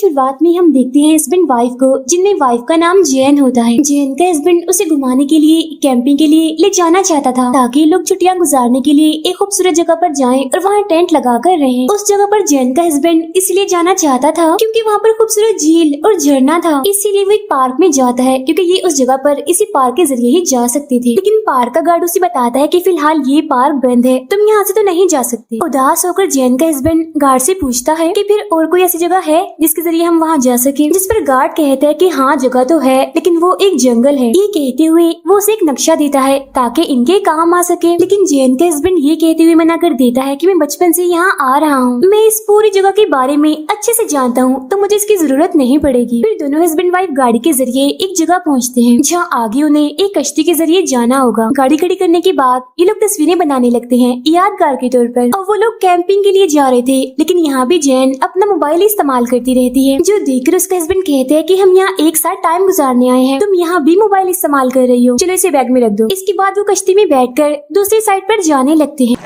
शुरुआत में हम देखते हैं हस्बैंड वाइफ को, जिनमें वाइफ का नाम जैन होता है। जैन का हस्बैंड उसे घुमाने के लिए, कैंपिंग के लिए ले जाना चाहता था, ताकि लोग छुट्टियां गुजारने के लिए एक खूबसूरत जगह पर जाएं और वहाँ टेंट लगा कर रहें। उस जगह पर जैन का हस्बैंड इसलिए जाना चाहता था क्योंकि वहाँ पर खूबसूरत झील और झरना था। इसीलिए वो एक पार्क में जाता है, क्योंकि ये उस जगह पर इसी पार्क के जरिए ही जा सकते थे। लेकिन पार्क का गार्ड उसे बताता है कि फिलहाल ये पार्क बंद है, तुम यहाँ से तो नहीं जा सकते। उदास होकर जैन का हस्बैंड गार्ड से पूछता है कि फिर और कोई ऐसी जगह है जिसके जरिए हम वहाँ जा सके, जिस पर गार्ड कहता है कि हाँ जगह तो है, लेकिन वो एक जंगल है। ये कहते हुए वो उसे एक नक्शा देता है ताकि इनके काम आ सके। लेकिन जैन का हस्बैंड ये कहते हुए मना कर देता है कि मैं बचपन से यहाँ आ रहा हूँ, मैं इस पूरी जगह के बारे में अच्छे से जानता हूँ, तो मुझे इसकी जरूरत नहीं पड़ेगी। फिर दोनों हस्बैंड वाइफ गाड़ी के जरिए एक जगह पहुँचते हैं जहाँ आगे उन्हें एक कश्ती के जरिए जाना होगा। गाड़ी खड़ी करने के बाद ये लोग तस्वीरें बनाने लगते हैं यादगार के तौर पर। और वो लोग कैंपिंग के लिए जा रहे थे, लेकिन यहाँ भी जैन अपना मोबाइल इस्तेमाल करती रहती है, जो देखकर उसका हस्बैंड कहते हैं कि हम यहाँ एक साथ टाइम गुजारने आए हैं, तुम यहाँ भी मोबाइल इस्तेमाल कर रही हो, चलो इसे बैग में रख दो। इसके बाद वो कश्ती में बैठकर दूसरी साइड पर जाने लगते हैं।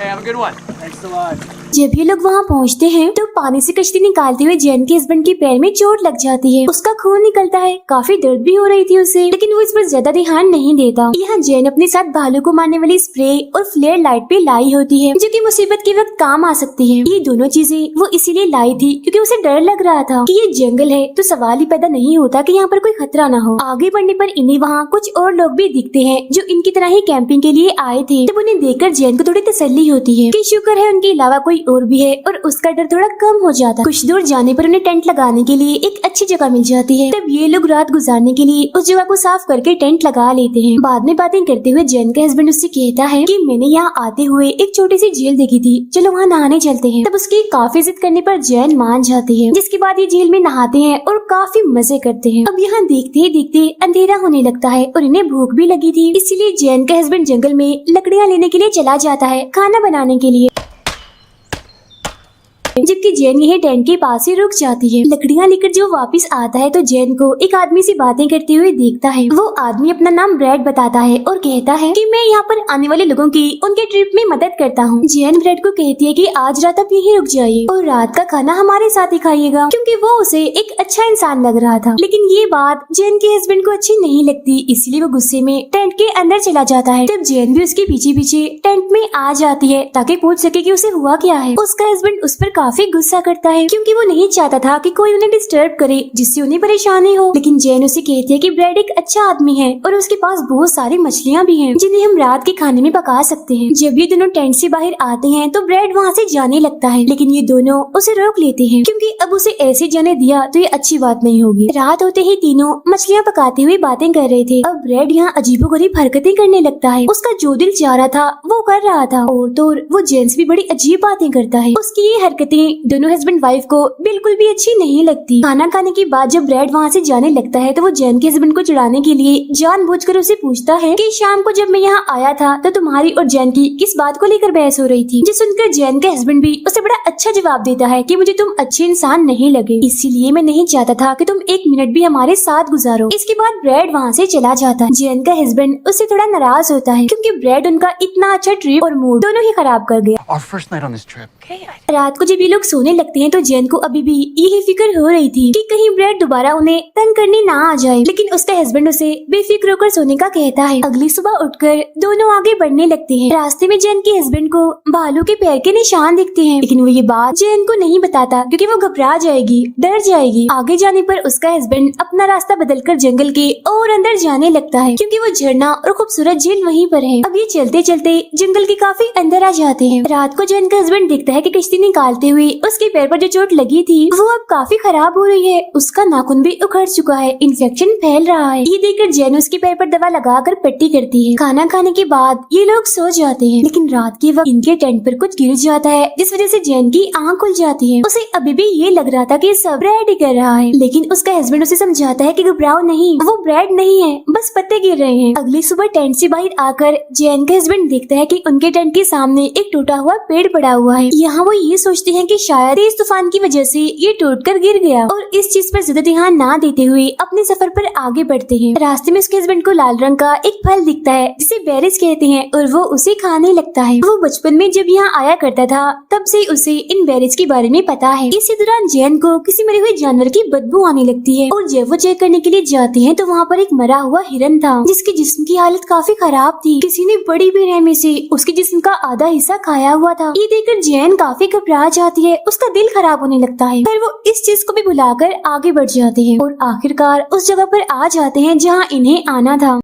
जब ये लोग वहाँ पहुँचते हैं तो पानी से कश्ती निकालते हुए जैन के हस्बैंड के पैर में चोट लग जाती है, उसका खून निकलता है, काफी दर्द भी हो रही थी उसे, लेकिन वो इस पर ज्यादा ध्यान नहीं देता। यहाँ जैन अपने साथ भालू को मारने वाली स्प्रे और फ्लेयर लाइट भी लाई होती है, जो कि मुसीबत के वक्त काम आ सकती है। ये दोनों चीजें वो इसीलिए लाई थी क्योंकि उसे डर लग रहा था कि ये जंगल है, तो सवाल ही पैदा नहीं होता कि यहाँ पर कोई खतरा न हो। आगे बढ़ने पर इन्हें वहाँ कुछ और लोग भी दिखते हैं जो इनकी तरह ही कैंपिंग के लिए आए थे। तब उन्हें देखकर जैन को थोड़ी तसल्ली होती है कि शुक्र है उनके अलावा कोई और भी है, और उसका डर थोड़ा कम हो जाता। कुछ दूर जाने पर उन्हें टेंट लगाने के लिए एक अच्छी जगह मिल जाती है। तब ये लोग रात गुजारने के लिए उस जगह को साफ करके टेंट लगा लेते हैं। बाद में बातें करते हुए जैन का हस्बैंड उससे कहता है कि मैंने यहाँ आते हुए एक छोटी सी झील देखी थी, चलो वहाँ नहाने चलते हैं। तब उसकी काफी जिद करने पर जैन मान जाती है, जिसके बाद ये झील में नहाते हैं और काफी मजे करते हैं। अब यहाँ देखते ही देखते अंधेरा होने लगता है और इन्हें भूख भी लगी थी, इसीलिए जैन का हस्बैंड जंगल में लकड़ियाँ लेने के लिए चला जाता है खाना बनाने के लिए, जबकि जैन यह टेंट के पास ही रुक जाती है। लकड़ियाँ लेकर जो वापस आता है तो जैन को एक आदमी से बातें करते हुए देखता है। वो आदमी अपना नाम ब्रैड बताता है और कहता है कि मैं यहाँ पर आने वाले लोगों की उनके ट्रिप में मदद करता हूँ। जैन ब्रैड को कहती है कि आज रात आप यहीं रुक जाइए और रात का खाना हमारे साथ ही खाइएगा, क्योंकि वो उसे एक अच्छा इंसान लग रहा था। लेकिन ये बात जैन के हस्बैंड को अच्छी नहीं लगती, इसलिए वो गुस्से में टेंट के अंदर चला जाता है। तब जैन भी उसके पीछे पीछे टेंट में आ जाती है ताकि पूछ सके कि उसे हुआ क्या है। उसका हस्बैंड उस पर काफी गुस्सा करता है क्योंकि वो नहीं चाहता था कि कोई उन्हें डिस्टर्ब करे जिससे उन्हें परेशानी हो। लेकिन जैन उसे कहती है कि ब्रैड एक अच्छा आदमी है और उसके पास बहुत सारी मछलियाँ भी हैं जिन्हें हम रात के खाने में पका सकते हैं। जब ये दोनों टेंट से बाहर आते हैं तो ब्रैड वहाँ से जाने लगता है, लेकिन ये दोनों उसे रोक लेते हैं क्योंकि अब उसे ऐसे जाने दिया तो ये अच्छी बात नहीं होगी। रात होते ही तीनों मछलियाँ पकाते हुए बातें कर रहे थे। अब ब्रैड यहाँ अजीबोगरीब हरकतें करने लगता है, उसका जो दिल चाह रहा था वो कर रहा था, और तो वो जैन से भी बड़ी अजीब बातें करता है। उसकी ये हरकतें दोनों हस्बैंड वाइफ को बिल्कुल भी अच्छी नहीं लगती। खाना खाने के बाद जब ब्रैड वहाँ से जाने लगता है तो वो जैन के हस्बैंड को चिढ़ाने के लिए जानबूझकर उसे पूछता है कि शाम को जब मैं यहाँ आया था तो तुम्हारी और जैन की किस बात को लेकर बहस हो रही थी। जो सुनकर जैन का हस्बैंड भी उसे बड़ा अच्छा जवाब देता है कि मुझे तुम अच्छे इंसान नहीं लगे, इसीलिए मैं नहीं चाहता था कि तुम एक मिनट भी हमारे साथ गुजारो। इसके बाद ब्रैड वहाँ से चला जाता है। जैन का हस्बैंड उससे थोड़ा नाराज होता है क्योंकि ब्रैड उनका इतना अच्छा ट्रिप और मूड दोनों ही खराब कर गया। रात को जब ये लोग सोने लगते हैं तो जैन को अभी भी यही फिक्र हो रही थी कि कहीं ब्रैड दोबारा उन्हें तंग करने ना आ जाए, लेकिन उसका हस्बैंड उसे बेफिक्र होकर सोने का कहता है। अगली सुबह उठकर दोनों आगे बढ़ने लगते हैं। रास्ते में जैन के हस्बैंड को भालू के पैर के निशान दिखते हैं, लेकिन वो ये बात जैन को नहीं बताता क्योंकि वो घबरा जाएगी, डर जाएगी। आगे जाने पर उसका हस्बैंड अपना रास्ता बदलकर जंगल के और अंदर जाने लगता है क्योंकि वो झरना और खूबसूरत झील वहीं पर है। अब ये चलते चलते जंगल के काफी अंदर आ जाते हैं। रात को जैन का हस्बैंड देखता है कि कश्ती निकालते हुए उसके पैर पर जो चोट लगी थी वो अब काफी खराब हो रही है, उसका नाखून भी उखड़ चुका है, इन्फेक्शन फैल रहा है। ये देखकर जैन उसके पैर पर दवा लगाकर पट्टी करती है। खाना खाने के बाद ये लोग सो जाते हैं, लेकिन रात के वक्त इनके टेंट पर कुछ गिर जाता है जिस वजह से जैन की आंख खुल जाती है। उसे अभी भी ये लग रहा था कि सब ब्रैड ही कर रहा है, लेकिन उसका हस्बैंड उसे समझाता है कि घबराओ नहीं, वो ब्रैड नहीं है, बस पत्ते गिर रहे हैं। अगली सुबह टेंट से बाहर आकर जैन का हस्बैंड देखता है कि उनके टेंट के सामने एक टूटा हुआ पेड़ पड़ा हुआ है। यहाँ वो ये सोचते हैं कि शायद तेज तूफान की वजह से ये टूटकर गिर गया और इस चीज पर ज्यादा ध्यान ना देते हुए अपने सफर पर आगे बढ़ते हैं। रास्ते में उसके हस्बैंड को लाल रंग का एक फल दिखता है जिसे बेरीज कहते हैं और वो उसे खाने लगता है। वो बचपन में जब यहाँ आया करता था तब से उसे इन बेरीज के बारे में पता है। इसी दौरान जैन को किसी मरे हुए जानवर की बदबू आने लगती है और जब वो चेक करने के लिए जाते हैं तो वहाँ पर एक मरा हुआ हिरन था जिसके जिस्म की हालत काफी खराब थी। किसी ने बड़ी बेरहमी से उसके जिस्म का आधा हिस्सा खाया हुआ था। ये देखकर जैन काफी घबरा जाती है, उसका दिल खराब होने लगता है। फिर वो इस चीज को भी भुलाकर आगे बढ़ जाते हैं और आखिरकार उस जगह पर आ जाते हैं जहाँ इन्हें आना था।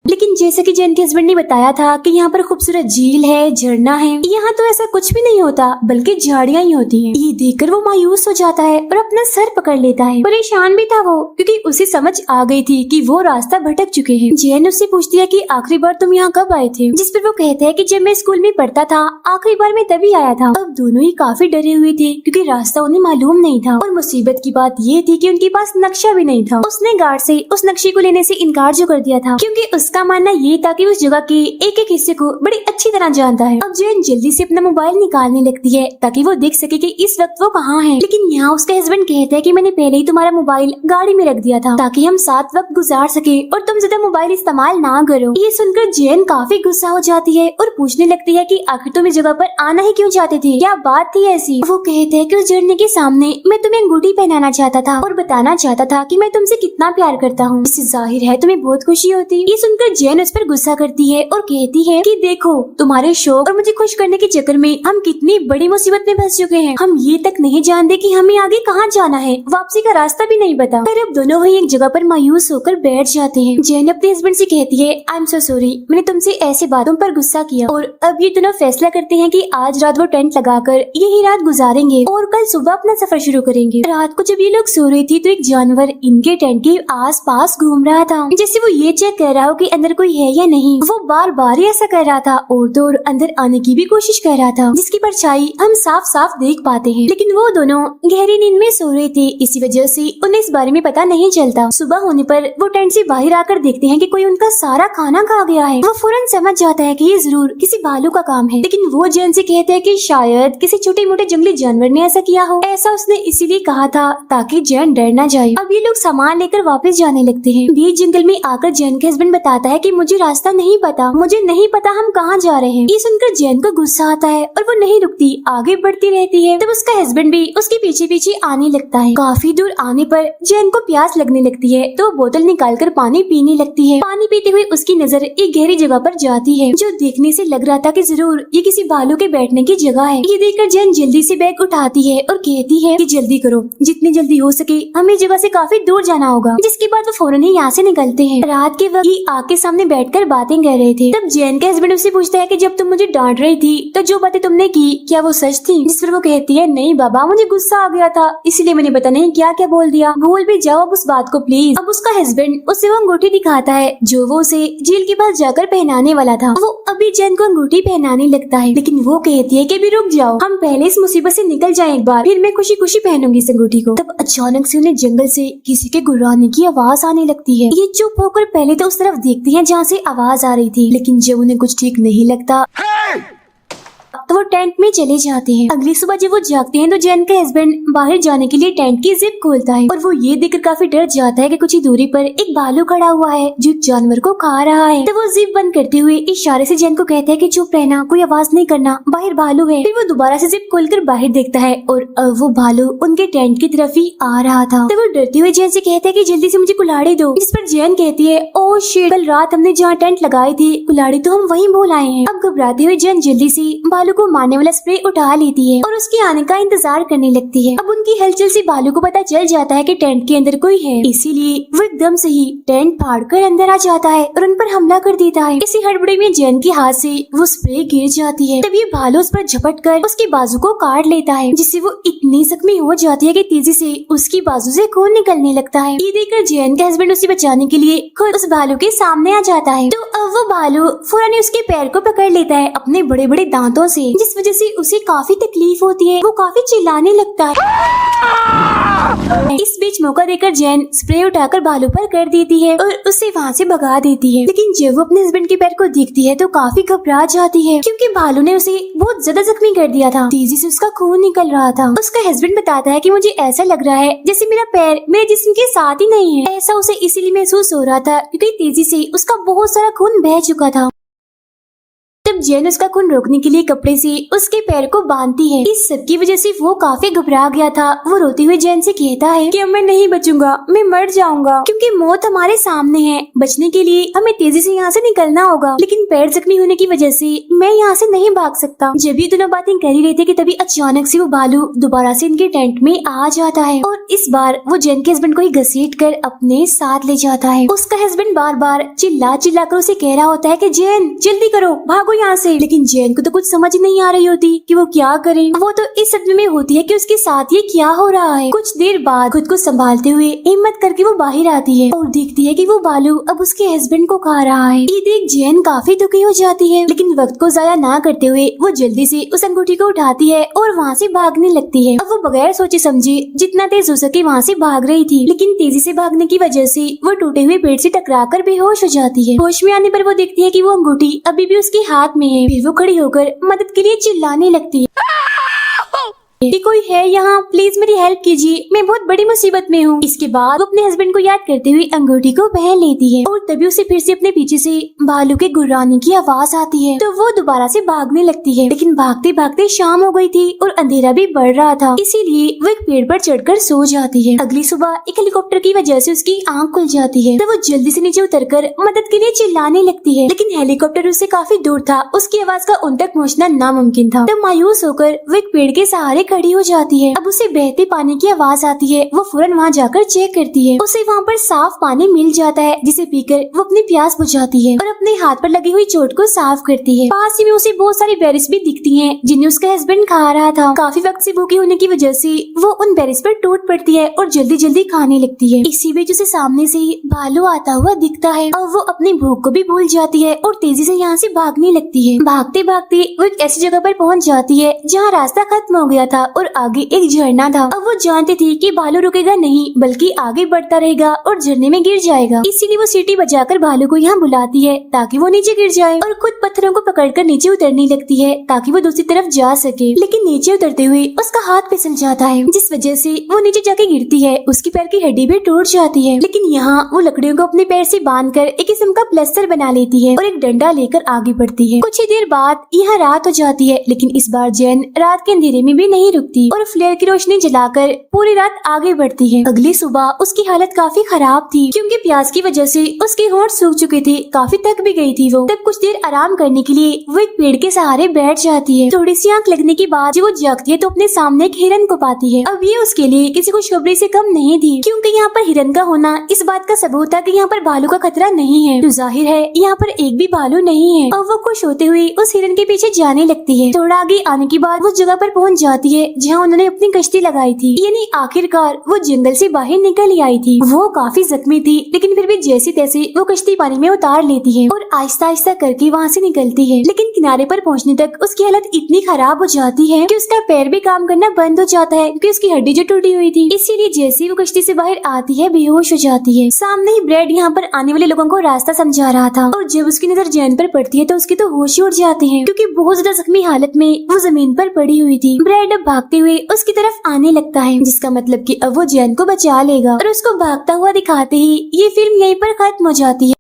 लेकिन जैसे कि जैन के हस्बैंड ने बताया था कि यहाँ पर खूबसूरत झील है, झरना है, यहाँ तो ऐसा कुछ भी नहीं होता बल्कि झाड़ियाँ ही होती हैं। ये देखकर वो मायूस हो जाता है और अपना सर पकड़ लेता है। परेशान भी था वो क्योंकि उसे समझ आ गई थी कि वो रास्ता भटक चुके हैं। जैन उससे पूछती है कि आखिरी बार तुम यहाँ कब आए थे, जिस पर वो कहते हैं कि जब मैं स्कूल में पढ़ता था आखिरी बार मैं तभी आया था। अब दोनों ही काफी डरे हुए थे क्योंकि रास्ता उन्हें मालूम नहीं था और मुसीबत की बात ये थी कि उनके पास नक्शा भी नहीं था। उसने गार्ड से उस नक्शे को लेने से इनकार जो कर दिया था क्योंकि उसका मानना ये था कि उस जगह के एक एक हिस्से को बड़ी अच्छी तरह जानता है। अब जैन जल्दी से अपना मोबाइल निकालने लगती है ताकि वो देख सके कि इस वक्त वो कहाँ है। लेकिन यहाँ उसके हस्बैंड कहते हैं कि मैंने पहले ही तुम्हारा मोबाइल गाड़ी में रख दिया था ताकि हम साथ वक्त गुजार सके और तुम ज्यादा मोबाइल इस्तेमाल ना करो। ये सुनकर जैन काफी गुस्सा हो जाती है और पूछने लगती है कि आखिर तुम इस जगह पर आना ही क्यों चाहते थे, क्या बात थी ऐसी। वो कहते हैं कि उस झरने के सामने मैं तुम्हें अंगूठी पहनाना चाहता था और बताना चाहता था कि मैं तुमसे कितना प्यार करता हूँ। इससे जाहिर है तुम्हें बहुत खुशी होती। ये सुनकर जैन उस पर गुस्सा करती है और कहती है कि देखो तुम्हारे शौक और मुझे खुश करने के चक्कर में हम कितनी बड़ी मुसीबत में फंस चुके हैं। हम ये तक नहीं जानते कि हमें आगे कहाँ जाना है, वापसी का रास्ता भी नहीं पता। फिर अब दोनों वही एक जगह पर मायूस होकर बैठ जाते हैं। जैन अपने हस्बैंड से कहती है आई एम सो सॉरी, मैंने तुमसे ऐसी बातों पर गुस्सा किया। और अब ये दोनों फैसला करते हैं कि आज रात वो टेंट लगाकर यही रात गुजारेंगे और कल सुबह अपना सफर शुरू करेंगे। रात को जब ये लोग सो रही थी तो एक जानवर इनके टेंट के आस पास घूम रहा था, जैसे वो ये चेक कर रहा हो कि अंदर कोई है या नहीं। वो बार बार ऐसा कर रहा था और तो और अंदर आने की भी कोशिश कर रहा था जिसकी परछाई हम साफ साफ देख पाते हैं। लेकिन वो दोनों गहरी नींद में सो रहे थे, इसी वजह से उन्हें इस बारे में पता नहीं चलता। सुबह होने पर वो टेंट से बाहर आकर देखते हैं कि कोई उनका सारा खाना खा गया है। वो फौरन समझ जाता है कि ये जरूर किसी भालू का काम है। लेकिन वो जैन से कहते हैं कि शायद किसी छोटे मोटे जंगली जानवर ने ऐसा किया हो। ऐसा उसने इसीलिए कहा था ताकि जैन डर न जाए। अब ये लोग सामान लेकर वापस जाने लगते हैं। बीच जंगल में आकर जैन के हस्बैंड बताता है कि मुझे रास्ता नहीं पता, मुझे नहीं पता हम कहाँ जा रहे हैं। ये सुनकर जैन को गुस्सा आता है और वो नहीं रुकती, आगे बढ़ती रहती है। तब उसका हस्बैंड भी उसके पीछे पीछे आने लगता है। काफी दूर आने पर जैन को प्यास लगने लगती है तो बोतल निकालकर पानी पीने लगती है। पानी पीते हुए उसकी नजर एक गहरी जगह पर जाती है जो देखने से लग रहा था कि जरूर ये किसी भालू के बैठने की जगह है। ये देखकर जैन जल्दी से बैग उठाती है और कहती है कि जल्दी करो, जितनी जल्दी हो सके हमें जगह से काफी दूर जाना होगा। जिसके बाद वो फौरन ही यहाँ से निकलते हैं। रात के वक्त ये आग के सामने बैठकर बातें कर रहे थे। तब जैन के हस्बैंड उससे पूछता है कि जब तुम मुझे डांट रही थी तो जो बातें तुमने की क्या वो सच थी। जिस पर वो कहती है नहीं बाबा, मुझे गुस्सा आ गया था इसलिए मैंने पता नहीं क्या क्या बोल दिया, भूल भी जाओ अब उस बात को प्लीज। अब उसका हस्बैंड उसे वो अंगूठी दिखाता है जो वो उसे झील के पास जाकर पहनाने वाला था। वो अभी जैन को अंगूठी पहनाने लगता है लेकिन वो कहती है कि अभी रुक जाओ, हम पहले इस मुसीबत से निकल जाए एक बार, फिर मैं खुशी खुशी पहनूंगी इस अंगूठी को। तब अचानक से उन्हें जंगल से किसी के गुर्राने की आवाज आने लगती है। ये चुप होकर पहले तो उस तरफ देखती है जहाँ से आवाज आ रही थी, लेकिन जब उन्हें कुछ ठीक नहीं लगता तो वो टेंट में चले जाते हैं। अगली सुबह जब वो जागते हैं तो जैन का हस्बैंड बाहर जाने के लिए टेंट की जिप खोलता है और वो ये देखकर काफी डर जाता है कि कुछ ही दूरी पर एक भालू खड़ा हुआ है जो एक जानवर को खा रहा है। तो वो जिप बंद करते हुए इशारे से जैन को कहता है कि चुप रहना, कोई आवाज नहीं करना, बाहर भालू है। फिर वो दोबारा से जिप खोलकर बाहर देखता है और वो भालू उनके टेंट की तरफ ही आ रहा था। तो वो डरते हुए जैन से कहता है कि जल्दी से मुझे कुल्हाड़ी दो। जिस पर जैन कहती है ओ शिट, कल रात हमने जहाँ टेंट लगाई थी कुल्हाड़ी तो हम वहीं भूल आए हैं। अब घबराते हुए जैन जल्दी से भालू को मारने वाला स्प्रे उठा लेती है और उसके आने का इंतजार करने लगती है। अब उनकी हलचल से भालू को पता चल जाता है कि टेंट के अंदर कोई है, इसीलिए वो एकदम से ही टेंट फाड़कर अंदर आ जाता है और उन पर हमला कर देता है। इसी हड़बड़ी में जैन के हाथ से वो स्प्रे गिर जाती है। तब ये भालू उस पर झपट कर उसके बाजू को काट लेता है जिससे वो इतनी जख्मी हो जाती है कि तेजी से उसकी बाजू से खून निकलने लगता है। ये देखकर जैन का हस्बैंड उसे बचाने के लिए खुद उस भालू के सामने आ जाता है। तो अब वो भालू फौरन उसके पैर को पकड़ लेता है अपने बड़े बड़े दांतों से, जिस वजह से उसे काफी तकलीफ होती है। वो काफी चिल्लाने लगता है। इस बीच मौका देकर जैन स्प्रे उठाकर भालू पर कर देती है और उसे वहाँ से भगा देती है। लेकिन जब वो अपने हस्बैंड के पैर को देखती है तो काफी घबरा जाती है, क्योंकि भालू ने उसे बहुत ज्यादा जख्मी कर दिया था। तेजी से उसका खून निकल रहा था। उसका हस्बैंड बताता है कि मुझे ऐसा लग रहा है जैसे मेरा पैर मेरे जिस्म के साथ ही नहीं है। ऐसा उसे इसीलिए महसूस हो रहा था क्योंकि तेजी से उसका बहुत सारा खून बह चुका था। तब जैन उसका खून रोकने के लिए कपड़े से उसके पैर को बांधती है। इस सब की वजह से वो काफी घबरा गया था। वो रोते हुए जैन से कहता है कि अब मैं नहीं बचूंगा, मैं मर जाऊंगा, क्योंकि मौत हमारे सामने है। बचने के लिए हमें तेजी से यहाँ से निकलना होगा, लेकिन पैर जख्मी होने की वजह से मैं यहाँ से नहीं भाग सकता। जब ये दोनों बातें कर ही रहे थे कि तभी अचानक से वो भालू दोबारा से इनके टेंट में आ जाता है और इस बार वो जैन के हस्बैंड को ही घसीट कर अपने साथ ले जाता है। उसका हस्बैंड बार बार चिल्ला चिल्ला कर उसे कह रहा होता है कि जैन जल्दी करो, भागो यहाँ से। लेकिन जैन को तो कुछ समझ नहीं आ रही होती कि वो क्या करे। वो तो इस सदमे में होती है कि उसके साथ ये क्या हो रहा है। कुछ देर बाद खुद को संभालते हुए हिम्मत करके वो बाहर आती है और देखती है कि वो भालू अब उसके हस्बैंड को खा रहा है। ये देख जैन काफी दुखी हो जाती है, लेकिन वक्त को जाया ना करते हुए वो जल्दी से उस अंगूठी को उठाती है और वहाँ से भागने लगती है। अब वो बगैर सोचे समझे जितना तेज हो सके वहाँ से भाग रही थी, लेकिन तेजी से भागने की वजह से वो टूटे हुए पेड़ से टकराकर बेहोश हो जाती है। होश में आने पर वो देखती है कि वो अंगूठी अभी भी उसके हाथ में है। फिर वो खड़ी होकर मदद के लिए चिल्लाने लगती है कि कोई है यहाँ, प्लीज मेरी हेल्प कीजिए, मैं बहुत बड़ी मुसीबत में हूँ। इसके बाद वो अपने हस्बैंड को याद करते हुए अंगूठी को पहन लेती है और तभी उसे फिर से अपने पीछे से भालू के गुर्राने की आवाज आती है। तो वो दोबारा से भागने लगती है, लेकिन भागते भागते शाम हो गई थी और अंधेरा भी बढ़ रहा था, इसीलिए वो एक पेड़ पर चढ़कर सो जाती है। अगली सुबह एक हेलीकॉप्टर की वजह से उसकी आँख खुल जाती है, तो वो जल्दी से नीचे उतरकर मदद के लिए चिल्लाने लगती है, लेकिन हेलीकॉप्टर उससे काफी दूर था। उसकी आवाज का उन तक पहुँचना नामुमकिन था। तो मायूस होकर वो एक पेड़ के सहारे खड़ी हो जाती है। अब उसे बहते पानी की आवाज आती है। वो फौरन वहाँ जाकर चेक करती है। उसे वहाँ पर साफ पानी मिल जाता है, जिसे पीकर वो अपनी प्यास बुझाती है और अपने हाथ पर लगी हुई चोट को साफ करती है। पास ही में उसे बहुत सारी बेरीज भी दिखती हैं, जिन्हें उसका हस्बैंड खा रहा था। काफी वक्त से भूखी होने की वजह से वो उन बेरीज पर टूट पड़ती है और जल्दी जल्दी खाने लगती है। इसी बीच उसे सामने से भालू आता हुआ दिखता है और वो अपनी भूख को भी भूल जाती है और तेजी से यहाँ से भागने लगती है। भागते भागते वो एक ऐसी जगह पर पहुँच जाती है जहाँ रास्ता खत्म हो गया था और आगे एक झरना था। अब वो जानती थी कि भालू रुकेगा नहीं, बल्कि आगे बढ़ता रहेगा और झरने में गिर जाएगा। इसीलिए वो सीटी बजाकर भालू को यहाँ बुलाती है ताकि वो नीचे गिर जाए और खुद पत्थरों को पकड़कर नीचे उतरने लगती है ताकि वो दूसरी तरफ जा सके। लेकिन नीचे उतरते हुए उसका हाथ फिसल जाता है, जिस वजह से वो नीचे जाके गिरती है। उसकी पैर की हड्डी भी टूट जाती है, लेकिन यहाँ वो लकड़ियों को अपने पैर से बांधकर एक किस्म का प्लास्टर बना लेती है और एक डंडा लेकर आगे बढ़ती है। कुछ ही देर बाद यहाँ रात हो जाती है, लेकिन इस बार जैन रात के अंधेरे में भी नहीं रुकती और फ्लेयर की रोशनी जलाकर पूरी रात आगे बढ़ती है। अगली सुबह उसकी हालत काफी खराब थी, क्योंकि प्यास की वजह से उसके होंठ सूख चुके थे। काफी थक भी गई थी वो। तब कुछ देर आराम करने के लिए वो एक पेड़ के सहारे बैठ जाती है। थोड़ी सी आंख लगने के बाद जब वो जागती है तो अपने सामने एक हिरन को पाती है। अब ये उसके लिए किसी खुशखबरी से कम नहीं थी, क्योंकि यहाँ पर हिरन का होना इस बात का सबूत था कि यहाँ पर भालू का खतरा नहीं है। तो जाहिर है यहाँ पर एक भी भालू नहीं है। और वो खुश होते हुए उस हिरन के पीछे जाने लगती है। थोड़ा आगे आने के बाद वो जगह पर पहुँच जाती है जहाँ उन्होंने अपनी कश्ती लगाई थी, यानी आखिरकार वो जंगल से बाहर निकल ही आई थी। वो काफी जख्मी थी, लेकिन फिर भी जैसे तैसे वो कश्ती पानी में उतार लेती है और आहिस्ता आहिस्ता करके वहाँ से निकलती है। लेकिन किनारे पर पहुँचने तक उसकी हालत इतनी खराब हो जाती है कि उसका पैर भी काम करना बंद हो जाता है, क्योंकि उसकी हड्डी जो टूटी हुई थी। इसीलिए जैसे ही वो कश्ती से बाहर आती है बेहोश हो जाती है। सामने ही ब्रेड यहाँ पर आने वाले लोगों को रास्ता समझा रहा था और जब उसकी नजर जैन पर पड़ती है तो उसकी तो होश ही उड़ जाते हैं, क्योंकि बहुत ज्यादा जख्मी हालत में वो जमीन पर पड़ी हुई थी। ब्रेड अब भागते हुए उसकी तरफ आने लगता है, जिसका मतलब कि अब वो जैन को बचा लेगा और उसको भागता हुआ दिखाते ही ये फिल्म यहीं पर खत्म हो जाती है।